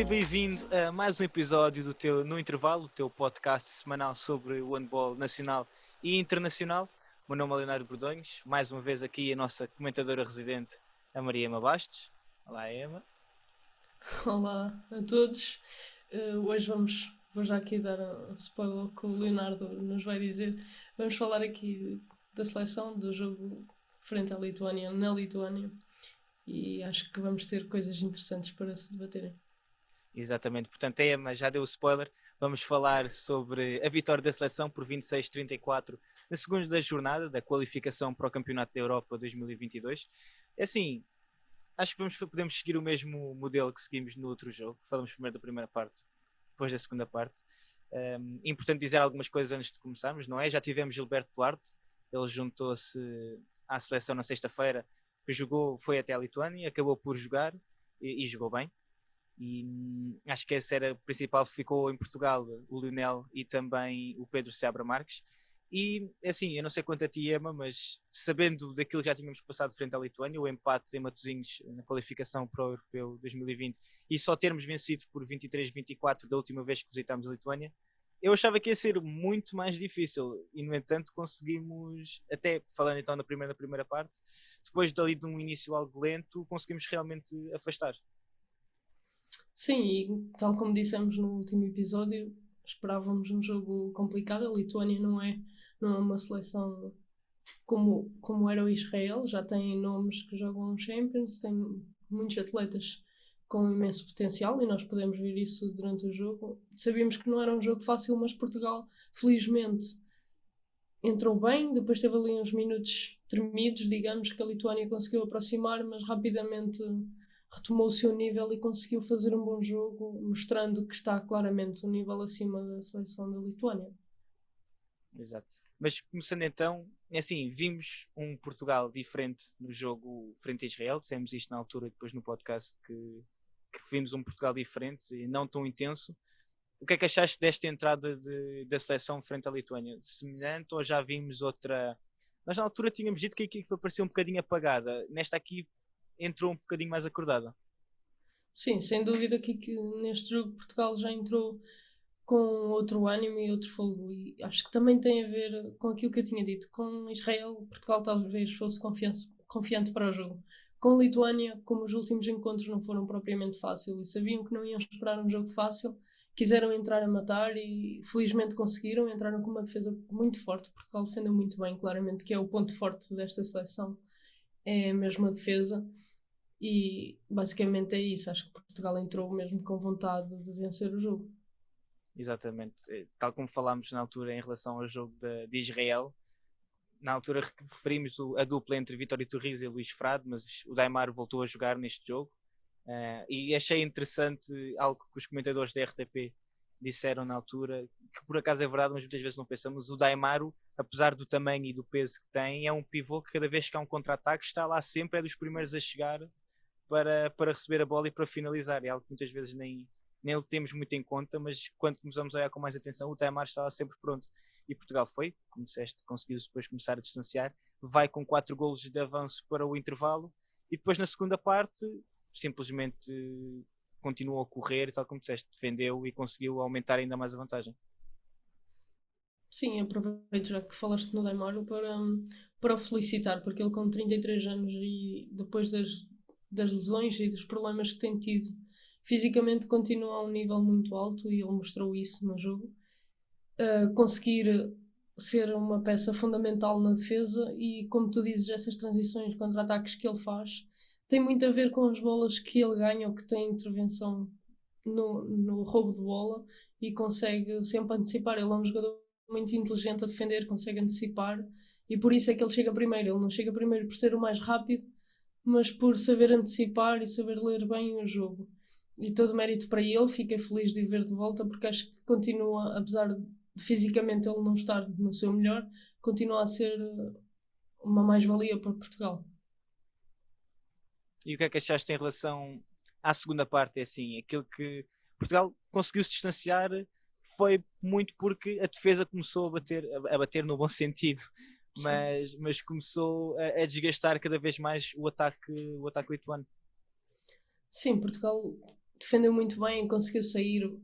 bem-vindo a mais um episódio do teu No Intervalo, o teu podcast semanal sobre o handball nacional e internacional. O meu nome é Leonardo Bordonhos, mais uma vez aqui a nossa comentadora residente, a Maria Ema Bastos. Olá, Ema. Olá a todos. Hoje vou já aqui dar um spoiler que o Leonardo nos vai dizer. Vamos falar aqui da seleção, do jogo frente à Lituânia, na Lituânia. E acho que vamos ter coisas interessantes para se debaterem. Exatamente, portanto a Ema já deu o spoiler. Vamos falar sobre a vitória da seleção por 26-34 na segunda jornada da qualificação para o Campeonato da Europa 2022. É assim, acho que podemos seguir o mesmo modelo que seguimos no outro jogo. Falamos primeiro da primeira parte, depois da segunda parte. Importante dizer algumas coisas antes de começarmos, não é? Já tivemos Gilberto Duarte, ele juntou-se à seleção na sexta-feira, jogou, foi até a Lituânia, acabou por jogar e jogou bem. E acho que essa era a principal, ficou em Portugal o Lionel e também o Pedro Seabra Marques. E assim, eu não sei quanto a ti, Ema, mas sabendo daquilo que já tínhamos passado frente à Lituânia, o empate em Matosinhos na qualificação para o Europeu 2020 e só termos vencido por 23-24 da última vez que visitámos a Lituânia, eu achava que ia ser muito mais difícil e no entanto conseguimos, até falando então da primeira parte, depois dali de um início algo lento, conseguimos realmente afastar. Sim, e tal como dissemos no último episódio, esperávamos um jogo complicado. A Lituânia não é uma seleção como era o Israel, já tem nomes que jogam Champions, tem muitos atletas com imenso potencial e nós podemos ver isso durante o jogo. Sabíamos que não era um jogo fácil, mas Portugal, felizmente, entrou bem, depois teve ali uns minutos tremidos, digamos, que a Lituânia conseguiu aproximar, mas rapidamente retomou o seu nível e conseguiu fazer um bom jogo, mostrando que está claramente um nível acima da seleção da Lituânia. Exato. Mas começando então, assim, vimos um Portugal diferente no jogo frente a Israel, dissemos isto na altura, depois no podcast, que vimos um Portugal diferente e não tão intenso. O que é que achaste desta entrada da seleção frente à Lituânia? Semelhante ou já vimos outra? Nós na altura tínhamos dito que a equipa parecia um bocadinho apagada, nesta aqui entrou um bocadinho mais acordada. Sim, sem dúvida que neste jogo Portugal já entrou com outro ânimo e outro fogo. E acho que também tem a ver com aquilo que eu tinha dito. Com Israel, Portugal talvez fosse confiante para o jogo. Com Lituânia, como os últimos encontros não foram propriamente fáceis e sabiam que não iam esperar um jogo fácil, quiseram entrar a matar e felizmente conseguiram. Entraram com uma defesa muito forte. Portugal defendeu muito bem, claramente, que é o ponto forte desta seleção. É mesmo a defesa. E basicamente é isso. Acho que Portugal entrou mesmo com vontade de vencer o jogo. Exatamente. Tal como falámos na altura em relação ao jogo de Israel, na altura referimos a dupla entre Vitório Torres e Luís Frade, mas o Daimar voltou a jogar neste jogo. E achei interessante algo que os comentadores da RTP disseram na altura, que por acaso é verdade, mas muitas vezes não pensamos. O Daimaro, apesar do tamanho e do peso que tem, é um pivô que cada vez que há um contra-ataque está lá sempre, é dos primeiros a chegar para receber a bola e para finalizar. É algo que muitas vezes nem o temos muito em conta, mas quando começamos a olhar com mais atenção, o Daimar está lá sempre pronto. E Portugal foi, como disseste, conseguiu depois começar a distanciar, vai com 4 golos de avanço para o intervalo e depois na segunda parte simplesmente continuou a correr, tal como disseste, defendeu e conseguiu aumentar ainda mais a vantagem. Sim, aproveito já que falaste no Neymar para o felicitar, porque ele com 33 anos e depois das lesões e dos problemas que tem tido, fisicamente continua a um nível muito alto e ele mostrou isso no jogo. Conseguir ser uma peça fundamental na defesa e, como tu dizes, essas transições contra-ataques que ele faz tem muito a ver com as bolas que ele ganha ou que tem intervenção no roubo de bola e consegue sempre antecipar. Ele é um jogador muito inteligente a defender, consegue antecipar e por isso é que ele chega primeiro. Ele não chega primeiro por ser o mais rápido, mas por saber antecipar e saber ler bem o jogo. E todo o mérito para ele, fiquei feliz de o ver de volta porque acho que continua, apesar de fisicamente ele não estar no seu melhor, continua a ser uma mais-valia para Portugal. E o que é que achaste em relação à segunda parte? É assim, aquilo que Portugal conseguiu se distanciar foi muito porque a defesa começou a bater no bom sentido, mas começou a desgastar cada vez mais o ataque lituano. Sim, Portugal defendeu muito bem, conseguiu sair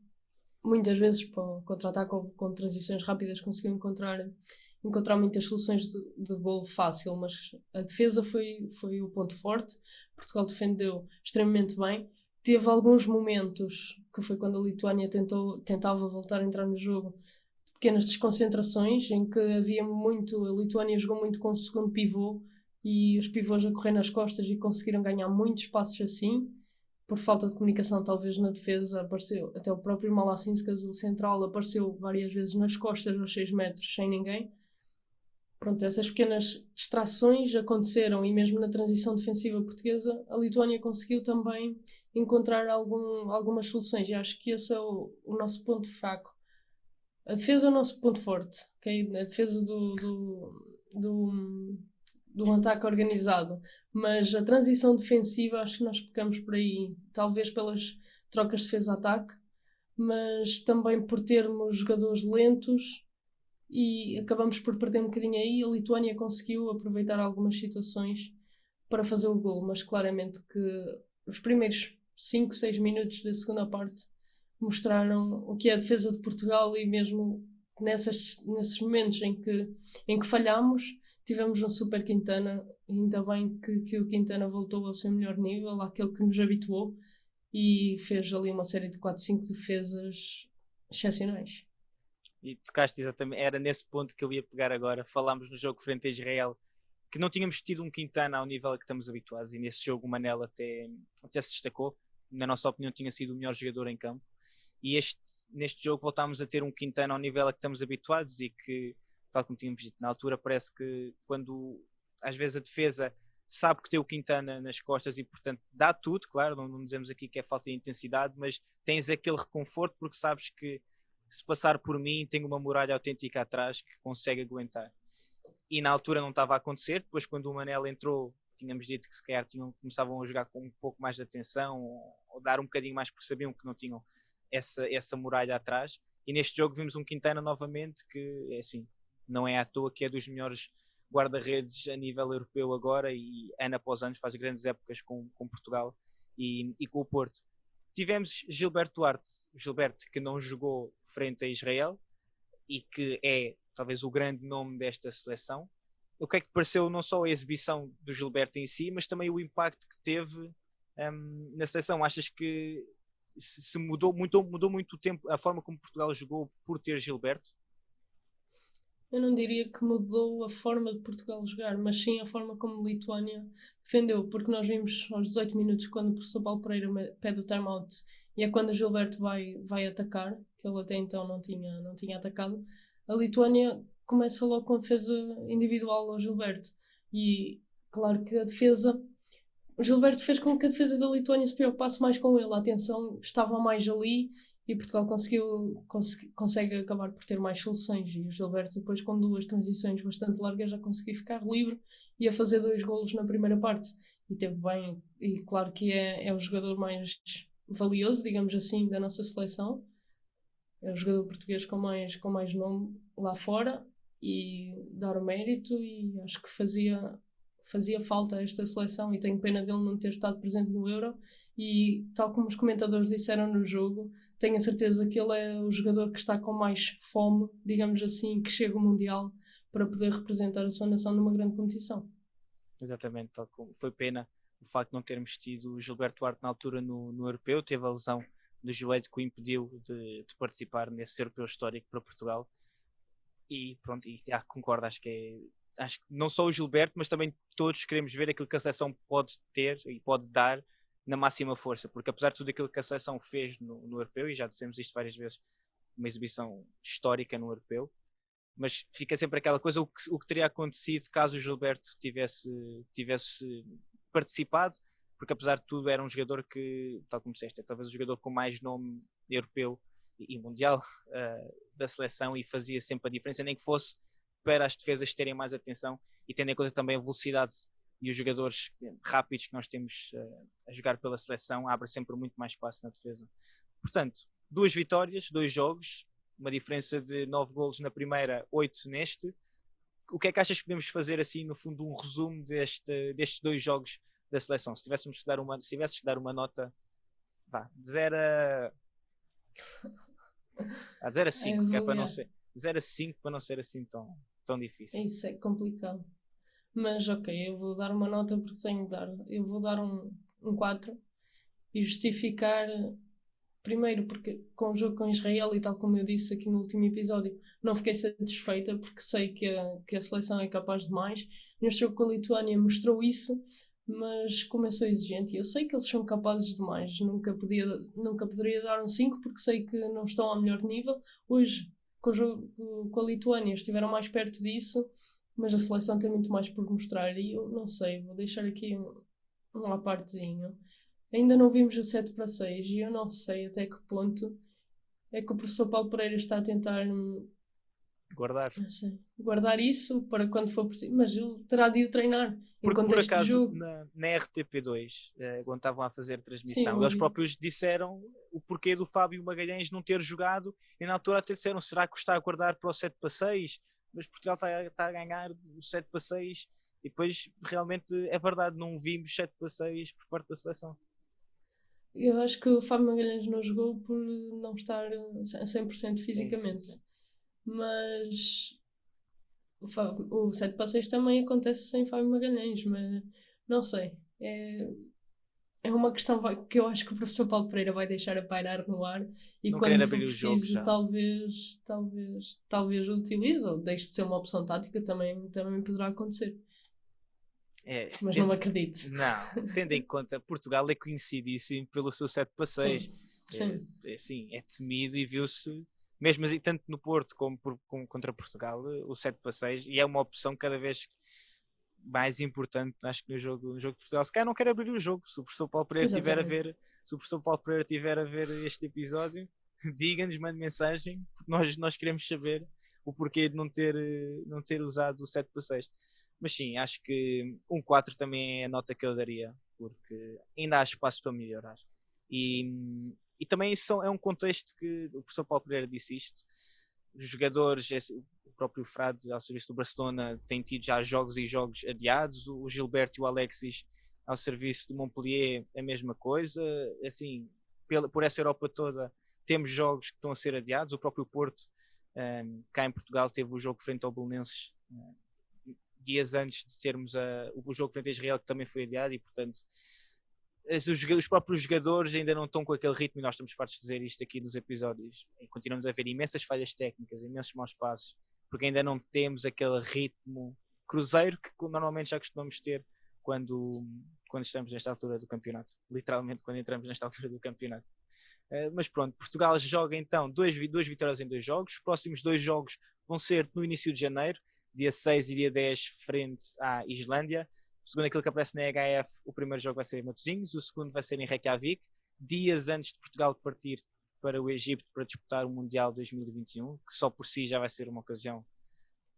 muitas vezes para o contra-ataque ou com transições rápidas, conseguiu encontrar muitas soluções de golo fácil, mas a defesa foi o ponto forte. Portugal defendeu extremamente bem. Teve alguns momentos, que foi quando a Lituânia tentava voltar a entrar no jogo, pequenas desconcentrações, em que havia muito, a Lituânia jogou muito com o segundo pivô, e os pivôs a correr nas costas e conseguiram ganhar muitos passos assim. Por falta de comunicação, talvez na defesa, apareceu até o próprio Malassinskas, o central, apareceu várias vezes nas costas aos 6 metros sem ninguém. Pronto, essas pequenas distrações aconteceram, e mesmo na transição defensiva portuguesa a Lituânia conseguiu também encontrar algumas soluções, e acho que esse é o nosso ponto fraco. A defesa é o nosso ponto forte, okay? A defesa do ataque organizado, mas a transição defensiva acho que nós pecamos por aí, talvez pelas trocas de defesa-ataque, mas também por termos jogadores lentos, e acabamos por perder um bocadinho aí. A Lituânia conseguiu aproveitar algumas situações para fazer o gol, mas claramente que os primeiros 5, 6 minutos da segunda parte mostraram o que é a defesa de Portugal, e mesmo nesses momentos em que falhámos, tivemos um super Quintana. Ainda bem que o Quintana voltou ao seu melhor nível, àquele que nos habituou, e fez ali uma série de 4, 5 defesas excepcionais. E tocaste exatamente, era nesse ponto que eu ia pegar agora. Falámos no jogo frente a Israel que não tínhamos tido um Quintana ao nível a que estamos habituados, e nesse jogo o Manel até se destacou. Na nossa opinião, tinha sido o melhor jogador em campo. E neste jogo voltámos a ter um Quintana ao nível a que estamos habituados, e que, tal como tínhamos dito na altura, parece que quando às vezes a defesa sabe que tem o Quintana nas costas e portanto dá tudo, claro, não dizemos aqui que é falta de intensidade, mas tens aquele reconforto porque sabes que se passar por mim tem uma muralha autêntica atrás que consegue aguentar. E na altura não estava a acontecer. Depois, quando o Manel entrou, tínhamos dito que se calhar começavam a jogar com um pouco mais de atenção, ou dar um bocadinho mais, porque sabiam que não tinham essa muralha atrás. E neste jogo vimos um Quintana novamente que, é assim, não é à toa que é dos melhores guarda-redes a nível europeu agora, e ano após ano faz grandes épocas com Portugal e com o Porto. Tivemos Gilberto Duarte, Gilberto que não jogou frente a Israel e que é talvez o grande nome desta seleção. O que é que te pareceu não só a exibição do Gilberto em si, mas também o impacto que teve na seleção? Achas que se mudou muito o tempo, a forma como Portugal jogou por ter Gilberto? Eu não diria que mudou a forma de Portugal jogar, mas sim a forma como a Lituânia defendeu, porque nós vimos aos 18 minutos, quando o professor Paulo Pereira pede o timeout, e é quando o Gilberto vai atacar, que ele até então não tinha atacado. A Lituânia começa logo com a defesa individual ao Gilberto, e claro que a defesa, o Gilberto fez com que a defesa da Lituânia se preocupasse mais com ele, a atenção estava mais ali, e Portugal consegue acabar por ter mais soluções. E o Gilberto, depois, com duas transições bastante largas, já conseguiu ficar livre e a fazer 2 golos na primeira parte. E teve bem, e claro que é o jogador mais valioso, digamos assim, da nossa seleção. É o jogador português com mais nome lá fora, e dar o mérito, e acho que fazia falta a esta seleção, e tenho pena dele não ter estado presente no Euro. E tal como os comentadores disseram no jogo, tenho a certeza que ele é o jogador que está com mais fome, digamos assim, que chega ao Mundial para poder representar a sua nação numa grande competição. Exatamente, tal como foi pena o facto de não termos tido o Gilberto Duarte na altura no Europeu. Teve a lesão do joelho que o impediu de participar nesse Europeu histórico para Portugal. E pronto, concordo, acho que não só o Gilberto, mas também todos queremos ver aquilo que a seleção pode ter e pode dar na máxima força, porque apesar de tudo aquilo que a seleção fez no Europeu, e já dissemos isto várias vezes, uma exibição histórica no Europeu, mas fica sempre aquela coisa, o que teria acontecido caso o Gilberto tivesse participado, porque apesar de tudo era um jogador que, tal como disseste, é talvez o jogador com mais nome europeu e mundial da seleção, e fazia sempre a diferença, nem que fosse para as defesas terem mais atenção, e tendo em conta também a velocidade e os jogadores rápidos que nós temos a jogar pela seleção, abre sempre muito mais espaço na defesa. Portanto, 2 vitórias, 2 jogos, uma diferença de 9 golos na primeira, 8 neste. O que é que achas que podemos fazer, assim, no fundo, um resumo destes 2 jogos da seleção? Se tivesses que dar uma nota vá, de 0 a... de 0 a 5, que é para não ser... 0 a 5 para não ser assim tão difícil. Isso é complicado. Mas ok, eu vou dar uma nota porque tenho de dar. Eu vou dar um 4 e justificar, primeiro, porque com o jogo com Israel, e tal como eu disse aqui no último episódio, não fiquei satisfeita porque sei que a seleção é capaz de mais. Neste jogo com a Lituânia mostrou isso, mas como eu sou exigente, eu sei que eles são capazes de mais. Nunca poderia dar um 5 porque sei que não estão ao melhor nível. Hoje, com o jogo com a Lituânia, estiveram mais perto disso, mas a seleção tem muito mais por mostrar e eu não sei, vou deixar aqui um à partezinho. Ainda não vimos o 7-6 e eu não sei até que ponto é que o professor Paulo Pereira está a tentar não sei, guardar isso para quando for preciso, mas ele terá de ir treinar em Porque por contexto de acaso jogo. na RTP2, quando estavam a fazer a Sim, transmissão, eu eles ouvi. próprios disseram o porquê do Fábio Magalhães não ter jogado, e na altura até disseram, será que está a guardar para o 7-6? Mas Portugal está a ganhar o 7-6, e depois realmente é verdade, não vimos 7-6 por parte da seleção. Eu acho que o Fábio Magalhães não jogou por não estar a 100% fisicamente. Sim. Mas o 7-6 também acontece sem Fábio Magalhães, mas não sei. É uma questão que eu acho que o professor Paulo Pereira vai deixar a pairar no ar e Não querer quando for abrir o jogo preciso, já. talvez o utilize ou deixe de ser uma opção tática, também poderá acontecer. Mas não me acredito. Não, tendo em conta, Portugal é conhecidíssimo pelo seu 7-6. Sim. Sim, é temido e viu-se, mesmo assim, tanto no Porto como contra Portugal, o 7-6, e é uma opção cada vez mais importante, acho que no jogo de Portugal. Se calhar não quero abrir o jogo, se o professor Paulo Pereira estiver a Exatamente. ver, se o professor Paulo Pereira estiver a ver este episódio, diga-nos, mande mensagem, porque nós queremos saber o porquê de não ter usado o 7-6. Mas sim, acho que um 4 também é a nota que eu daria, porque ainda há espaço para melhorar. E também é um contexto que o professor Paulo Pereira disse isto. Os jogadores, o próprio Frade, ao serviço do Barcelona, tem tido já jogos e jogos adiados. O Gilberto e o Alexis, ao serviço do Montpellier, a mesma coisa. Assim, por essa Europa toda, temos jogos que estão a ser adiados. O próprio Porto, cá em Portugal, teve o jogo frente ao Belenenses dias antes de termos o jogo frente a Israel, que também foi adiado, e portanto os próprios jogadores ainda não estão com aquele ritmo, e nós estamos fartos de dizer isto aqui nos episódios, e continuamos a ver imensas falhas técnicas, imensos maus passos, porque ainda não temos aquele ritmo cruzeiro que normalmente já costumamos ter quando estamos nesta altura do campeonato, literalmente quando entramos nesta altura do campeonato. Mas pronto, Portugal joga então duas vitórias em 2 jogos. Os próximos 2 jogos vão ser no início de janeiro, dia 6 e dia 10, frente à Islândia. Segundo aquilo que aparece na HF, o primeiro jogo vai ser em Matosinhos, o segundo vai ser em Reykjavik, dias antes de Portugal partir para o Egito para disputar o Mundial 2021, que só por si já vai ser uma ocasião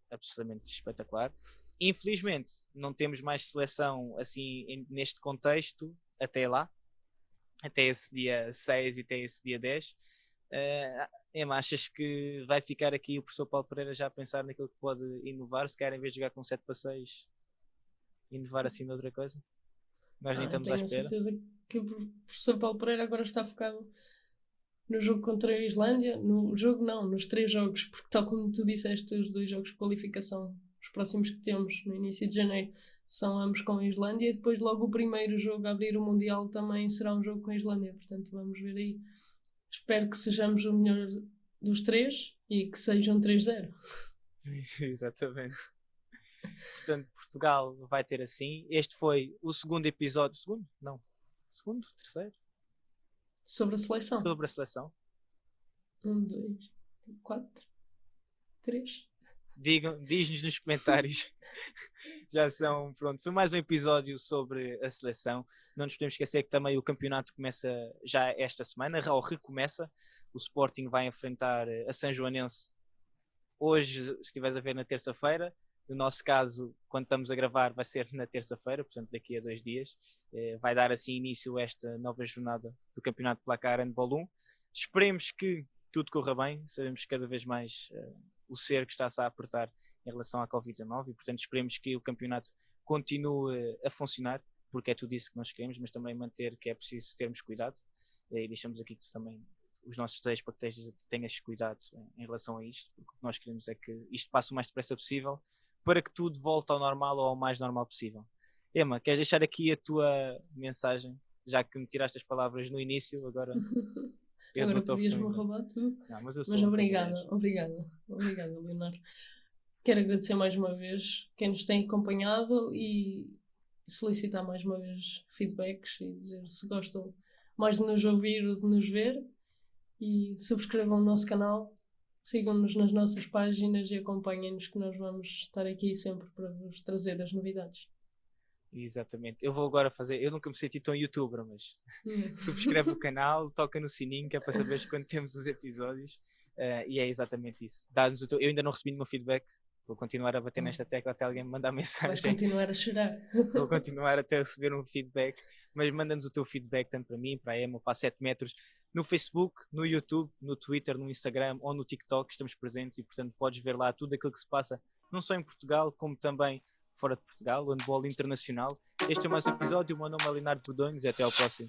absolutamente espetacular. Infelizmente, não temos mais seleção assim neste contexto até lá, até esse dia 6 e até esse dia 10. Achas que vai ficar aqui o professor Paulo Pereira já a pensar naquilo que pode inovar, se quer em vez de jogar com 7-6, inovar assim noutra coisa? Nós nem estamos à Tenho a espera. certeza que o professor Paulo Pereira agora está focado no jogo contra a Islândia, nos 3 jogos, porque tal como tu disseste, os 2 jogos de qualificação, os próximos que temos no início de janeiro, são ambos com a Islândia, e depois logo o primeiro jogo a abrir o Mundial também será um jogo com a Islândia, portanto vamos ver aí. Espero que sejamos o melhor dos 3 e que sejam 3-0. Exatamente. Portanto, Portugal vai ter assim. Este foi o segundo episódio. Segundo? Não. Segundo? Terceiro? Sobre a seleção. Sobre a seleção. 1, 2, 4, 3. Diz-nos nos comentários. Já são, pronto. Foi mais um episódio sobre a seleção. Não nos podemos esquecer que também o campeonato começa já esta semana, ou recomeça. O Sporting vai enfrentar a São Joanense hoje, se estiveres a ver, na terça-feira. No nosso caso, quando estamos a gravar, vai ser na terça-feira, portanto daqui a 2 dias. Vai dar assim início a esta nova jornada do Campeonato de Placar Handball 1. Esperemos que tudo corra bem. Sabemos que cada vez mais o cerco está-se a apertar em relação à Covid-19 e, portanto, esperemos que o campeonato continue a funcionar, porque é tudo isso que nós queremos, mas também manter que é preciso termos cuidado. e deixamos aqui que tu também, os nossos desejos para que tenhas cuidado em relação a isto, porque o que nós queremos é que isto passe o mais depressa possível para que tudo volte ao normal ou ao mais normal possível. Emma, queres deixar aqui a tua mensagem, já que me tiraste as palavras no início, agora agora podias-me roubar tu. Não, mas obrigada, Leonardo. Quero agradecer mais uma vez quem nos tem acompanhado e solicitar mais uma vez feedbacks e dizer se gostam mais de nos ouvir ou de nos ver, e subscrevam o nosso canal, sigam-nos nas nossas páginas e acompanhem-nos, que nós vamos estar aqui sempre para vos trazer as novidades. Exatamente. Eu vou agora fazer. Eu nunca me senti tão youtuber, mas subscreve o canal, toca no sininho, que é para saberes quando temos os episódios. E é exatamente isso. Dá-nos eu ainda não recebi nenhum feedback. Vou continuar a bater nesta tecla até alguém me mandar mensagem. Vais continuar a chorar. Vou continuar até receber um feedback. Mas manda-nos o teu feedback, tanto para mim, para a Emma, para a 7 metros, no Facebook, no YouTube, no Twitter, no Instagram ou no TikTok. Estamos presentes e, portanto, podes ver lá tudo aquilo que se passa, não só em Portugal, como também fora de Portugal, o handball internacional. Este é mais um episódio. O meu nome é Leonardo Bordões e até ao próximo.